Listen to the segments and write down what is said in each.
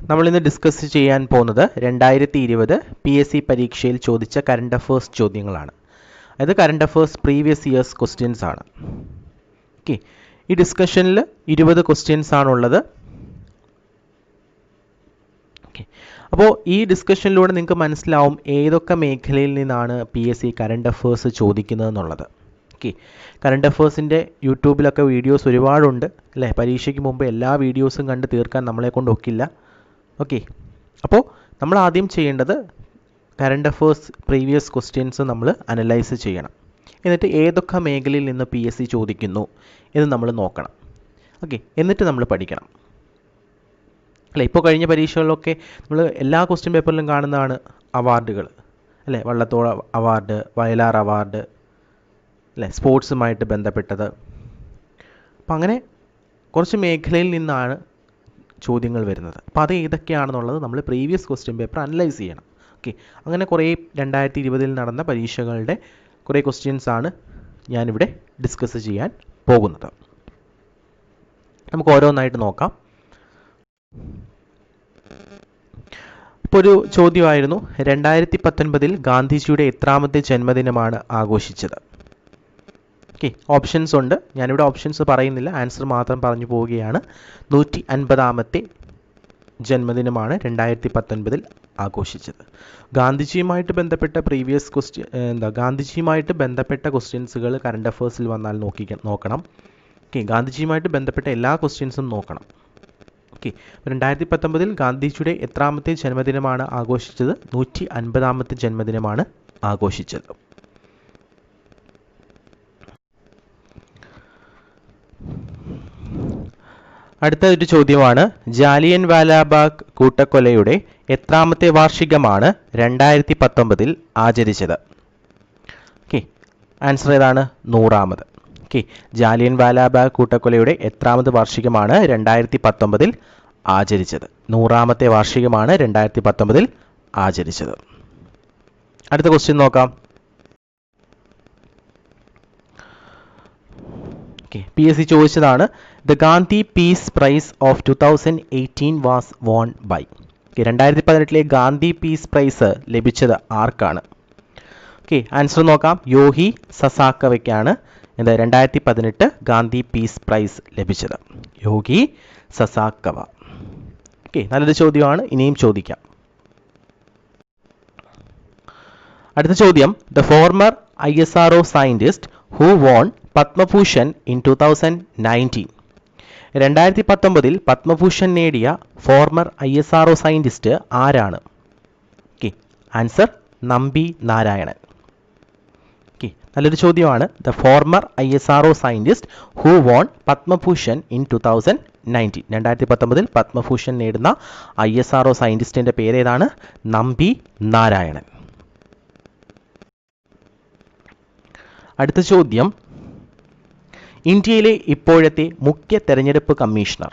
നമ്മളിന്ന് ഡിസ്കസ് ചെയ്യാൻ പോകുന്നത് 2020 PSC പരീക്ഷയിൽ ചോദിച്ച കറണ്ട് അഫേഴ്സ് ചോദ്യങ്ങളാണ്. അത് current affairs previous years questions ആണ്. ഓക്കെ, ഈ ഡിസ്കഷനിൽ 20 ക്വസ്റ്റ്യൻസ് ആണുള്ളത്. ഓക്കെ, അപ്പോൾ ഈ ഡിസ്കഷനിലൂടെ നിങ്ങൾക്ക് മനസ്സിലാവും ഏതൊക്കെ മേഖലയിൽ നിന്നാണ് PSC കറണ്ട് അഫേഴ്സ് ചോദിക്കുന്നതെന്നുള്ളത്. ഓക്കെ, കറണ്ട് അഫേഴ്സിൻ്റെ യൂട്യൂബിലൊക്കെ വീഡിയോസ് ഒരുപാടുണ്ട് അല്ലേ. പരീക്ഷയ്ക്ക് മുമ്പ് എല്ലാ വീഡിയോസും കണ്ട് തീർക്കാൻ നമ്മളെ കൊണ്ട് ഒക്കില്ല. ഓക്കെ, അപ്പോൾ നമ്മൾ ആദ്യം ചെയ്യേണ്ടത് കറണ്ട് അഫേഴ്സ് പ്രീവിയസ് ക്വസ്റ്റ്യൻസ് നമ്മൾ അനലൈസ് ചെയ്യണം. എന്നിട്ട് ഏതൊക്കെ മേഖലയിൽ നിന്ന് PSC ചോദിക്കുന്നു എന്ന് നമ്മൾ നോക്കണം. ഓക്കെ, എന്നിട്ട് നമ്മൾ പഠിക്കണം അല്ലേ. ഇപ്പോൾ കഴിഞ്ഞ പരീക്ഷകളിലൊക്കെ നമ്മൾ എല്ലാ ക്വസ്റ്റ്യൻ പേപ്പറിലും കാണുന്നതാണ് അവാർഡുകൾ അല്ലേ. വള്ളത്തോൾ അവാർഡ്, വയലാർ അവാർഡ് അല്ലേ, സ്പോർട്സുമായിട്ട് ബന്ധപ്പെട്ടത്. അപ്പം അങ്ങനെ കുറച്ച് മേഖലയിൽ നിന്നാണ് ചോദ്യങ്ങൾ വരുന്നത്. അപ്പോൾ അത് ഏതൊക്കെയാണെന്നുള്ളത് നമ്മൾ പ്രീവിയസ് ക്വസ്റ്റ്യൻ പേപ്പർ അനലൈസ് ചെയ്യണം. ഓക്കെ, അങ്ങനെ കുറേ 2020 നടന്ന പരീക്ഷകളുടെ കുറേ ക്വസ്റ്റ്യൻസ് ആണ് ഞാനിവിടെ ഡിസ്കസ് ചെയ്യാൻ പോകുന്നത്. നമുക്ക് ഓരോന്നായിട്ട് നോക്കാം. ഇപ്പോൾ ഒരു ചോദ്യമായിരുന്നു, 2019 ഗാന്ധിജിയുടെ എത്രാമത്തെ ജന്മദിനമാണ് ആഘോഷിച്ചത്? ഓക്കെ, ഓപ്ഷൻസ് ഉണ്ട്. ഞാനിവിടെ ഓപ്ഷൻസ് പറയുന്നില്ല, ആൻസർ മാത്രം പറഞ്ഞു പോവുകയാണ്. 150ാമത്തെ ജന്മദിനമാണ് 2019 ആഘോഷിച്ചത്. ഗാന്ധിജിയുമായിട്ട് ബന്ധപ്പെട്ട പ്രീവിയസ് ഗാന്ധിജിയുമായിട്ട് ബന്ധപ്പെട്ട ക്വസ്റ്റ്യൻസുകൾ കറണ്ട് അഫേഴ്സിൽ വന്നാൽ നോക്കണം. ഓക്കെ, ഗാന്ധിജിയുമായിട്ട് ബന്ധപ്പെട്ട എല്ലാ ക്വസ്റ്റ്യൻസും നോക്കണം. ഓക്കെ, 2019 ഗാന്ധിജിയുടെ എത്രാമത്തെ ജന്മദിനമാണ് ആഘോഷിച്ചത്? 150ാമത്തെ ജന്മദിനമാണ് ആഘോഷിച്ചത്. അടുത്ത ഒരു ചോദ്യമാണ്, ജാലിയൻ വാലാബാഗ് കൂട്ടക്കൊലയുടെ എത്രാമത്തെ വാർഷികമാണ് 2019 ആചരിച്ചത്? ഓക്കെ, ആൻസർ ഏതാണ്? 100ാമത്. ഓക്കെ, ജാലിയൻ വാലാബാഗ് കൂട്ടക്കൊലയുടെ എത്രാമത് വാർഷികമാണ് 2019 ആചരിച്ചത്? 100ാമത്തെ വാർഷികമാണ് 2019 ആചരിച്ചത്. അടുത്ത ക്വസ്റ്റ്യൻ നോക്കാം. ഓക്കെ, PSC ചോദിച്ചതാണ്, the Gandhi peace prize of 2018 was won by. 2018 Gandhi peace prize ലഭിച്ചത് ആർക്കാണ്? ഓക്കെ, ആൻസർ നോക്കാം. യോഹി സസാക്കവയ്ക്കാണ് 2018 ഗാന്ധി പീസ് പ്രൈസ് ലഭിച്ചത്. യോഹി സസാക്കവ. ഓക്കെ, നല്ലൊരു ചോദ്യമാണ്, ഇനിയും ചോദിക്കാം. അടുത്ത ചോദ്യം, the former ISRO scientist who von Padma Bhushan in 2019. 2019 Padma Bhushan നേടിയ ഫോർമർ ISRO സയന്റിസ്റ്റ് ആരാണ്? Okay, answer Nambi Narayanan. Okay, നല്ലൊരു ചോദ്യമാണ്. The former ISRO scientist who von Padma Bhushan in 2019. 2019 Padma Bhushan നേടുന്ന ISRO സയന്റിസ്റ്റിന്റെ പേരേതാണ്? നമ്പി നാരായണൻ. അടുത്ത ചോദ്യം, ഇന്ത്യയിലെ ഇപ്പോഴത്തെ മുഖ്യ തെരഞ്ഞെടുപ്പ് കമ്മീഷണർ.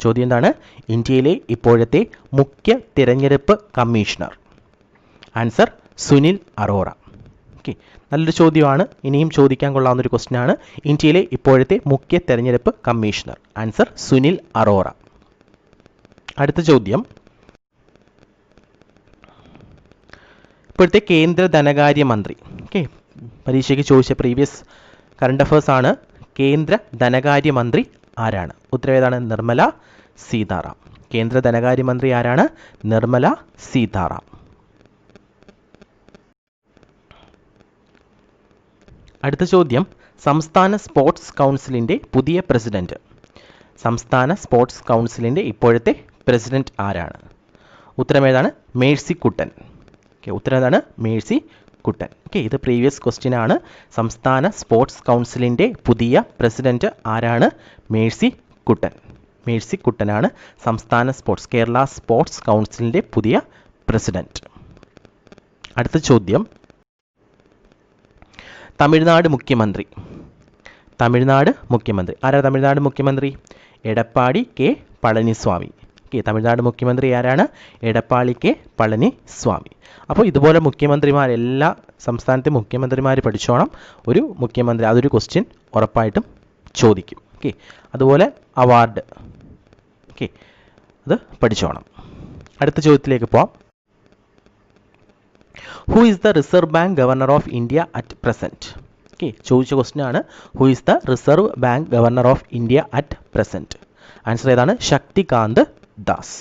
ചോദ്യം എന്താണ്? ഇന്ത്യയിലെ ഇപ്പോഴത്തെ മുഖ്യ തിരഞ്ഞെടുപ്പ് commissioner. Answer Sunil Arora. Okay, നല്ലൊരു ചോദ്യമാണ്, ഇനിയും ചോദിക്കാൻ കൊള്ളാവുന്ന ഒരു ക്വസ്റ്റ്യൻ ആണ്. ഇന്ത്യയിലെ ഇപ്പോഴത്തെ മുഖ്യ തെരഞ്ഞെടുപ്പ് കമ്മീഷണർ. ആൻസർ സുനിൽ അറോറ. അടുത്ത ചോദ്യം, ഇപ്പോഴത്തെ കേന്ദ്ര ധനകാര്യമന്ത്രി. ഓക്കെ, പരീക്ഷയ്ക്ക് ചോദിച്ച പ്രീവിയസ് കറണ്ട് അഫേഴ്സ് ആണ്. കേന്ദ്ര ധനകാര്യമന്ത്രി ആരാണ്? ഉത്തരം ഏതാണ്? നിർമ്മല സീതാറാം. കേന്ദ്ര ധനകാര്യമന്ത്രി ആരാണ്? നിർമ്മല സീതാറാം. അടുത്ത ചോദ്യം, സംസ്ഥാന സ്പോർട്സ് കൗൺസിലിന്റെ പുതിയ പ്രസിഡന്റ്. സംസ്ഥാന സ്പോർട്സ് കൗൺസിലിന്റെ ഇപ്പോഴത്തെ പ്രസിഡന്റ് ആരാണ്? ഉത്തരം ഏതാണ്? മേഴ്സി കുട്ടൻ. ഓക്കെ, ഉത്തരം ഏതാണ്? മേഴ്സി കുട്ടൻ. ഓക്കെ, ഇത് പ്രീവിയസ് ക്വസ്റ്റ്യൻ ആണ്. സംസ്ഥാന സ്പോർട്സ് കൗൺസിലിന്റെ പുതിയ പ്രസിഡന്റ് ആരാണ്? മേഴ്സി കുട്ടൻ. മേഴ്സി കുട്ടനാണ് സംസ്ഥാന കേരള സ്പോർട്സ് കൗൺസിലിന്റെ പുതിയ പ്രസിഡന്റ്. അടുത്ത ചോദ്യം, തമിഴ്നാട് മുഖ്യമന്ത്രി. തമിഴ്നാട് മുഖ്യമന്ത്രി ആരാണ്? തമിഴ്നാട് മുഖ്യമന്ത്രി എടപ്പാടി കെ പളനിസ്വാമി. ഓക്കെ, തമിഴ്നാട് മുഖ്യമന്ത്രി ആരാണ്? എടപ്പാടി കെ പളനിസ്വാമി. അപ്പോൾ ഇതുപോലെ മുഖ്യമന്ത്രിമാർ, എല്ലാ സംസ്ഥാനത്തെ മുഖ്യമന്ത്രിമാർ പഠിച്ചോണം. ഒരു മുഖ്യമന്ത്രി, അതൊരു ക്വസ്റ്റ്യൻ ഉറപ്പായിട്ടും ചോദിക്കും. ഓക്കെ, അതുപോലെ അവാർഡ്. ഓക്കെ, അത് പഠിച്ചോണം. അടുത്ത ചോദ്യത്തിലേക്ക് പോവാം. Who is the reserve bank governor of India at present? Okay, ചോദിച്ച ക്വസ്റ്റ്യൻ ആണ്. Who is the reserve bank governor of India at present? Answer ഏതാണ്? ശക്തികാന്ത് ദാസ്.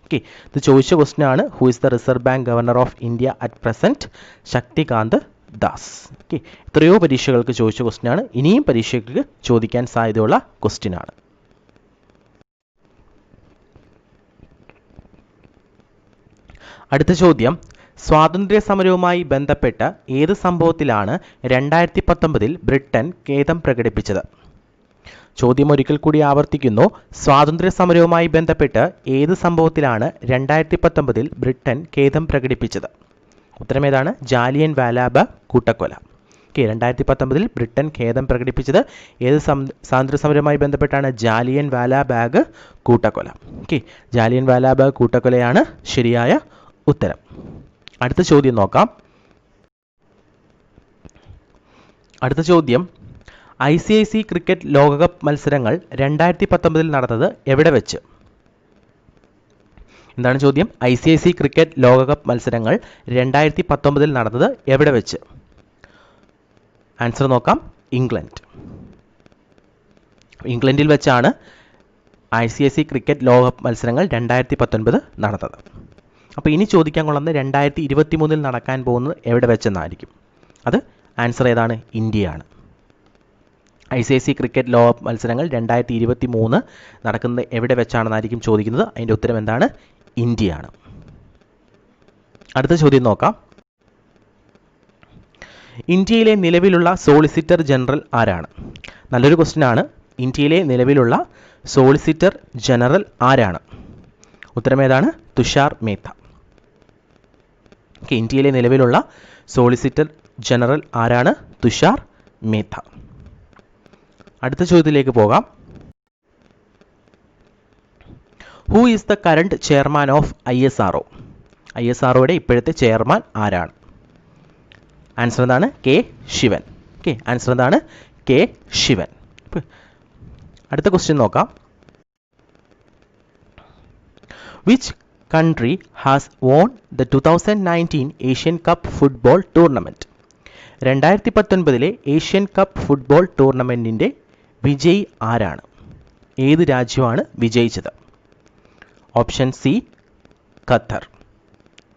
ഓക്കെ, ഇത് ചോദിച്ച ക്വസ്റ്റ്യൻ ആണ്. Who is the reserve bank governor of India at present? Shaktikanta Das. Okay, എത്രയോ പരീക്ഷകൾക്ക് ചോദിച്ച question ആണ്. ഇനിയും പരീക്ഷയ്ക്ക് ചോദിക്കാൻ സാധ്യതയുള്ള ക്വസ്റ്റ്യൻ ആണ്. അടുത്ത ചോദ്യം, സ്വാതന്ത്ര്യ സമരവുമായി ബന്ധപ്പെട്ട ഏത് സംഭവത്തിലാണ് 2019 ബ്രിട്ടൻ ഖേദം പ്രകടിപ്പിച്ചത്? ചോദ്യം ഒരിക്കൽ കൂടി ആവർത്തിക്കുന്നു. സ്വാതന്ത്ര്യ സമരവുമായി ബന്ധപ്പെട്ട് ഏത് സംഭവത്തിലാണ് 2019 ബ്രിട്ടൻ ഖേദം പ്രകടിപ്പിച്ചത്? ഉത്തരം ഏതാണ്? ജാലിയൻ വാലാബാഗ് കൂട്ടക്കൊല. ഓക്കെ, 2019 ബ്രിട്ടൻ ഖേദം പ്രകടിപ്പിച്ചത് ഏത് സ്വാതന്ത്ര്യ സമരവുമായി ബന്ധപ്പെട്ടാണ്? ജാലിയൻ വാലാബാഗ് കൂട്ടക്കൊല. ഓക്കെ, ജാലിയൻ വാലാബാഗ് കൂട്ടക്കൊലയാണ് ശരിയായ ഉത്തരം. അടുത്ത ചോദ്യം നോക്കാം. അടുത്ത ചോദ്യം, ICIC ക്രിക്കറ്റ് ലോകകപ്പ് മത്സരങ്ങൾ 2019 നടന്നത് എവിടെ വെച്ച്? എന്താണ് ചോദ്യം? ICIC ക്രിക്കറ്റ് ലോകകപ്പ് മത്സരങ്ങൾ 2019 നടന്നത് എവിടെ വെച്ച്? ആൻസർ നോക്കാം. ഇംഗ്ലണ്ട്. ഇംഗ്ലണ്ടിൽ വെച്ചാണ് ICIC ക്രിക്കറ്റ് ലോകകപ്പ് മത്സരങ്ങൾ 2019 നടന്നത്. അപ്പോൾ ഇനി ചോദിക്കാൻ കൊള്ളുന്നത് 2023 നടക്കാൻ പോകുന്നത് എവിടെ വെച്ചെന്നായിരിക്കും. അത് ആൻസർ ഏതാണ്? ഇന്ത്യയാണ്. ICIC ക്രിക്കറ്റ് ലോകകപ്പ് മത്സരങ്ങൾ 2023 നടക്കുന്നത് എവിടെ വെച്ചാണെന്നായിരിക്കും ചോദിക്കുന്നത്. അതിൻ്റെ ഉത്തരം എന്താണ്? ഇന്ത്യയാണ്. അടുത്ത ചോദ്യം നോക്കാം. ഇന്ത്യയിലെ നിലവിലുള്ള സോളിസിറ്റർ ജനറൽ ആരാണ്? നല്ലൊരു ക്വസ്റ്റ്യൻ ആണ്. ഇന്ത്യയിലെ നിലവിലുള്ള സോളിസിറ്റർ ജനറൽ ആരാണ്? ഉത്തരം ഏതാണ്? തുഷാർ മേത്ത. ഇന്ത്യയിലെ നിലവിലുള്ള സോളിസിറ്റർ ജനറൽ ആരാണ്? തുഷാർ മേത്ത. അടുത്ത ചോദ്യത്തിലേക്ക് പോകാം. Who is the current chairman of ISRO? ISROയുടെ ഇപ്പോഴത്തെ ചെയർമാൻ ആരാണ്? ആൻസർ എന്താണ്? കെ ശിവൻ. ഓക്കെ, ആൻസർ എന്താണ്? കെ ശിവൻ. അടുത്ത ക്വസ്റ്റ്യൻ നോക്കാം. Which country has won the 2019 Asian Cup football tournament? 2019 Asian cup football ടൂർണമെൻറ്റിൻ്റെ വിജയി ആരാണ്? ഏത് രാജ്യമാണ് വിജയിച്ചത്? Option C Qatar.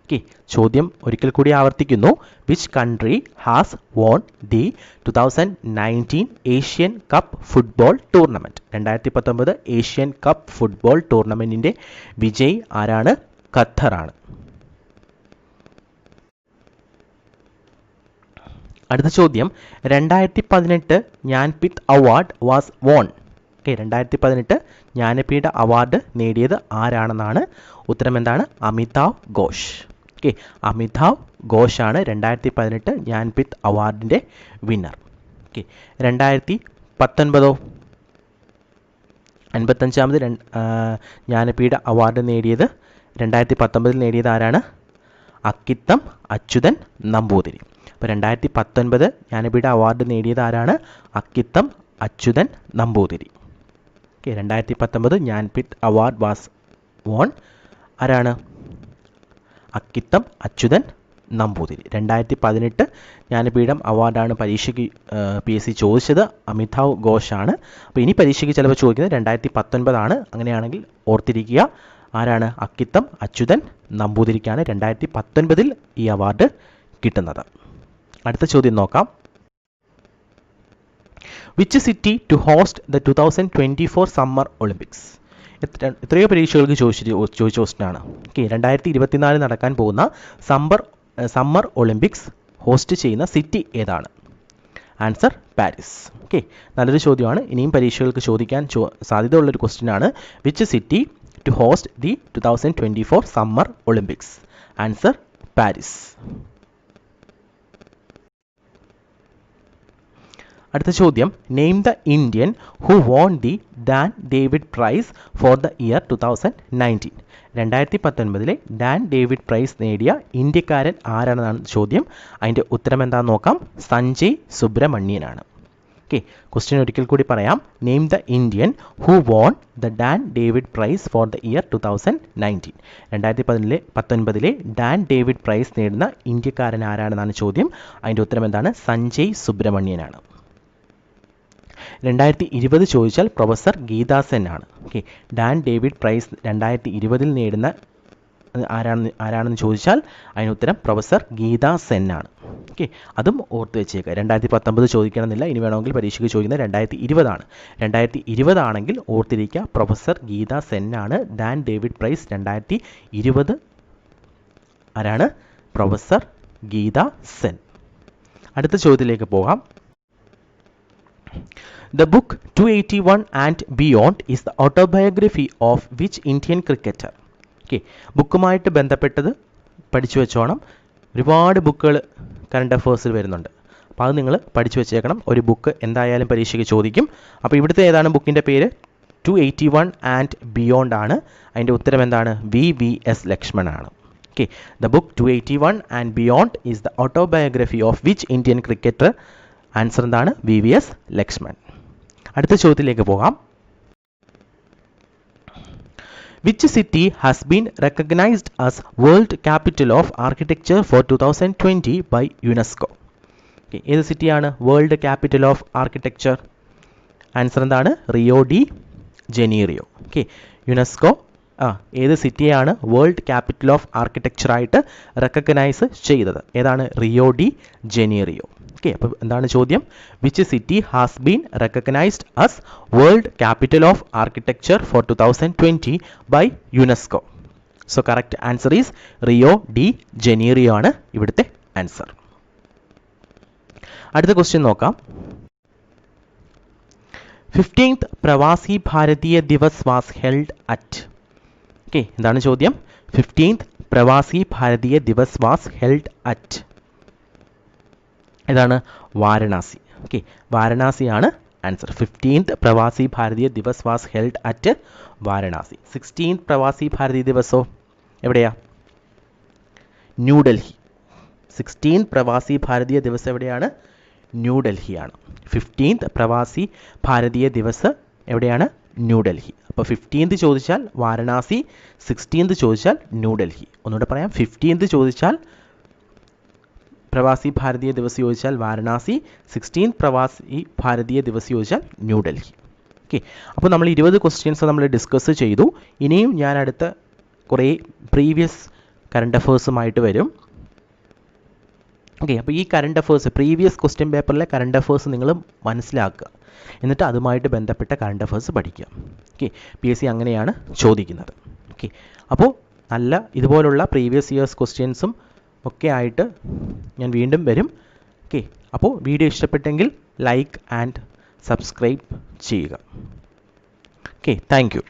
ഓക്കെ, ചോദ്യം ഒരിക്കൽ കൂടി ആവർത്തിക്കുന്നു. Which country has won the 2019 Asian cup football tournament? 2019 Asian cup football ടൂർണമെൻറ്റിൻ്റെ വിജയി ആരാണ്? ഖത്തറാണ്. അടുത്ത ചോദ്യം, 2018 Jnanpith award was won. Okay, 2018 Jnanpith award നേടിയത് ആരാണെന്നാണ്. ഉത്തരം എന്താണ്? അമിതാവ് ഘോഷ്. ഓക്കെ, അമിതാവ് ഘോഷാണ് 2018 ജ്ഞാൻപീഠ് അവാർഡിൻ്റെ വിന്നർ. ഓക്കെ, 2019 55ാമത് ജ്ഞാനപീഠ അവാർഡ് നേടിയത് 2019 നേടിയത് ആരാണ്? അക്കിത്തം അച്യുതൻ നമ്പൂതിരി. അപ്പോൾ 2019 ജ്ഞാനപീഠ അവാർഡ് നേടിയത് ആരാണ്? Akkitham Achuthan Namboothiri. Okay, 2019 Jnanpith award was won ആരാണ്? അക്കിത്തം അച്യുതൻ നമ്പൂതിരി. 2018 ജ്ഞാനപീഠം അവാർഡാണ് പരീക്ഷയ്ക്ക് PSC ചോദിച്ചത്. അമിതാവ് ഘോഷാണ്. അപ്പോൾ ഇനി പരീക്ഷയ്ക്ക് ചിലപ്പോൾ ചോദിക്കുന്നത് 2019 ആണ്. അങ്ങനെയാണെങ്കിൽ ഓർത്തിരിക്കുക, ആരാണ്? അക്കിത്തം അച്യുതൻ നമ്പൂതിരിക്കാണ് 2019 ഈ അവാർഡ് കിട്ടുന്നത്. അടുത്ത ചോദ്യം നോക്കാം. Which city to host the 2024 summer Olympics? എത്രയോ പരീക്ഷകൾക്ക് ചോദിച്ച ക്വസ്റ്റ്യനാണ്. ഓക്കെ, 2024 നടക്കാൻ പോകുന്ന സമ്മർ ഒളിമ്പിക്സ് ഹോസ്റ്റ് ചെയ്യുന്ന സിറ്റി ഏതാണ്? Answer Paris. ഓക്കെ, നല്ലൊരു ചോദ്യമാണ്. ഇനിയും പരീക്ഷകൾക്ക് ചോദിക്കാൻ സാധ്യതയുള്ളൊരു ക്വസ്റ്റ്യനാണ്. Which city to host the 2024 summer Olympics? Answer Paris. അടുത്ത ചോദ്യം, name the Indian who won the Dan David prize for the year 2019. 2019 Dan David prize നേടിയ ഇന്ത്യക്കാരൻ ആരാണെന്നാണ് ചോദ്യം. അതിൻ്റെ ഉത്തരം എന്താണെന്ന് നോക്കാം. സഞ്ജയ് സുബ്രഹ്മണ്യനാണ്. ഓക്കെ, ക്വസ്റ്റ്യൻ ഒരിക്കൽ കൂടി പറയാം. Name the Indian who won the Dan David prize for the year 2019. 2019 Dan David prize നേടുന്ന ഇന്ത്യക്കാരൻ ആരാണെന്നാണ് ചോദ്യം. അതിൻ്റെ ഉത്തരം എന്താണ്? സഞ്ജയ് സുബ്രഹ്മണ്യനാണ്. 2020 ചോദിച്ചാൽ പ്രൊഫസർ ഗീതാ സെൻ ആണ്. ഓക്കെ, ഡാൻ ഡേവിഡ് പ്രൈസ് 2020 നേടുന്ന ആരാണെന്ന് ചോദിച്ചാൽ അതിന് ഉത്തരം പ്രൊഫസർ ഗീതാ സെൻ ആണ്. ഓക്കെ, അതും ഓർത്ത് വെച്ചേക്കുക. 2019 ചോദിക്കണമെന്നില്ല, ഇനി വേണമെങ്കിൽ പരീക്ഷയ്ക്ക് ചോദിക്കുന്നത് 2020 ആണ്. 2020 ആണെങ്കിൽ ഓർത്തിരിക്കുക, പ്രൊഫസർ ഗീതാ സെൻ ആണ് ഡാൻ ഡേവിഡ് പ്രൈസ് 2020 ആരാണ്? പ്രൊഫസർ ഗീതാ സെൻ. അടുത്ത ചോദ്യത്തിലേക്ക് പോകാം. The book 281 and Beyond is the autobiography of which Indian cricketer? Okay, ബുക്കുമായിട്ട് ബന്ധപ്പെട്ടത് പഠിച്ചു വെച്ചോണം. ഒരുപാട് ബുക്കുകൾ കറണ്ട് അഫേഴ്സിൽ വരുന്നുണ്ട്, അപ്പോൾ അത് നിങ്ങൾ പഠിച്ചു വെച്ചേക്കണം. ഒരു ബുക്ക് എന്തായാലും പരീക്ഷയ്ക്ക് ചോദിക്കും. അപ്പോൾ ഇവിടുത്തെ ഏതാണ് ബുക്കിൻ്റെ പേര്? 281 and Beyond ആണ്. അതിൻ്റെ ഉത്തരം എന്താണ്? VVS ലക്ഷ്മൺ ആണ്. Okay, the book 281 and Beyond is the autobiography of which Indian cricketer? Answer എന്താണ്? VVS ലക്ഷ്മൺ. അടുത്ത ചോദ്യത്തിലേക്ക് പോകാം. Which city has been recognized as World Capital of Architecture for 2020 by UNESCO? Okay, ഏത് സിറ്റിയാണ് world capital of architecture? Answer എന്താണ്? Rio de Janeiro. Okay, UNESCO ഏത് സിറ്റിയാണ് world capital of architecture ആയിട്ട് റെക്കഗ്നൈസ് ചെയ്തത്? ഏതാണ്? Rio de Janeiro. ഓക്കെ, അപ്പോൾ എന്താണ് ചോദ്യം? Which city has been recognised as world capital of architecture for 2020 by UNESCO? So correct answer is Rio de Janeiro ആണ് ഇവിടുത്തെ ആൻസർ. അടുത്ത ക്വസ്റ്റ്യൻ നോക്കാം. 15th Pravasi Bharatiya Divas was held at. Okay, എന്താണ് ചോദ്യം? 15th Pravasi Bharatiya Divas was held at. ഏതാണ്? Varanasi. Okay, വാരണാസിയാണ് answer. 15th Pravasi Bharatiya Divas was held at Varanasi. 16th Pravasi ഭാരതീയ ദിവസോ എവിടെയാ? New Delhi. 16th Pravasi Bharatiya Divas എവിടെയാണ്? ന്യൂഡൽഹിയാണ്. 15th പ്രവാസി ഭാരതീയ ദിവസ് എവിടെയാണ്? ന്യൂഡൽഹി. അപ്പോൾ 15th ചോദിച്ചാൽ വാരണാസി, 16th ചോദിച്ചാൽ ന്യൂഡൽഹി. ഒന്നുകൂടെ പറയാം, 15th ചോദിച്ചാൽ പ്രവാസി ഭാരതീയ ദിവസ് ചോദിച്ചാൽ വാരണാസി, 16th പ്രവാസി ഭാരതീയ ദിവസ് ചോദിച്ചാൽ ന്യൂഡൽഹി. ഓക്കെ, അപ്പോൾ നമ്മൾ 20 ക്വസ്റ്റ്യൻസ് നമ്മൾ ഡിസ്കസ് ചെയ്തു. ഇനിയും ഞാൻ അടുത്ത കുറേ പ്രീവിയസ് കറണ്ട് അഫേഴ്സുമായിട്ട് വരും. ഓക്കെ, അപ്പോൾ ഈ കറണ്ട് അഫേഴ്സ് പ്രീവിയസ് ക്വസ്റ്റ്യൻ പേപ്പറിലെ കറണ്ട് അഫേഴ്സ് നിങ്ങൾ മനസ്സിലാക്കുക, എന്നിട്ട് അതുമായിട്ട് ബന്ധപ്പെട്ട കറണ്ട് അഫേഴ്സ് പഠിക്കുക. ഓക്കെ, PSC അങ്ങനെയാണ് ചോദിക്കുന്നത്. ഓക്കെ, അപ്പോൾ നല്ല ഇതുപോലുള്ള പ്രീവിയസ് ഇയേഴ്സ് ക്വസ്റ്റ്യൻസും ഒക്കെ ആയിട്ട് ഞാൻ വീണ്ടും വരും. ഓക്കെ, അപ്പോൾ വീഡിയോ ഇഷ്ടപ്പെട്ടെങ്കിൽ ലൈക്ക് ആൻഡ് സബ്സ്ക്രൈബ് ചെയ്യുക. Okay, thank you.